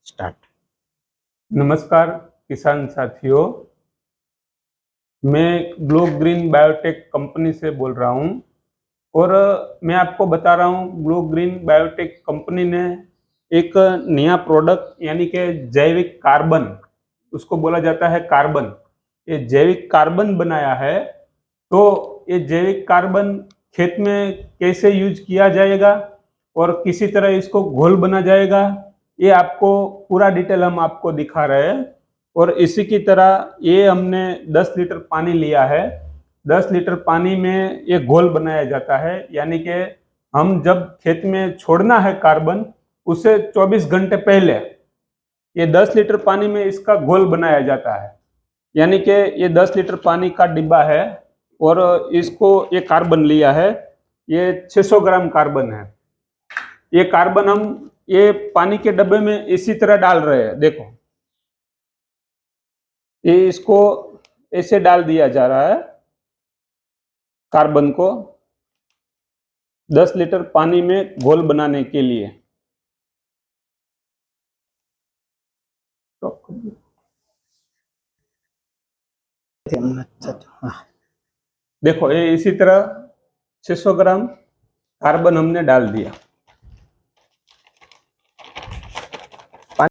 Start. नमस्कार किसान साथियों, मैं ग्लो ग्रीन बायोटेक कंपनी से बोल रहा हूं और मैं आपको बता रहा हूं ग्लो ग्रीन बायोटेक कंपनी ने एक नया प्रोडक्ट यानी कि जैविक कार्बन, उसको बोला जाता है कार्बन, ये जैविक कार्बन बनाया है। तो ये जैविक कार्बन खेत में कैसे यूज किया जाएगा और किसी तरह इसको घोल बना जाएगा, ये आपको पूरा डिटेल हम आपको दिखा रहे हैं। और इसी की तरह ये हमने 10 लीटर पानी लिया है। 10 लीटर पानी में ये घोल बनाया जाता है, यानी कि हम जब खेत में छोड़ना है कार्बन, उससे 24 घंटे पहले ये 10 लीटर पानी में इसका घोल बनाया जाता है। यानी कि ये 10 लीटर पानी का डिब्बा है और इसको ये कार्बन लिया है, ये 600 ग्राम कार्बन है। ये कार्बन हम ये पानी के डब्बे में इसी तरह डाल रहे हैं। देखो, ये इसको ऐसे डाल दिया जा रहा है कार्बन को 10 लीटर पानी में घोल बनाने के लिए। देखो, ये इसी तरह 600 ग्राम कार्बन हमने डाल दिया।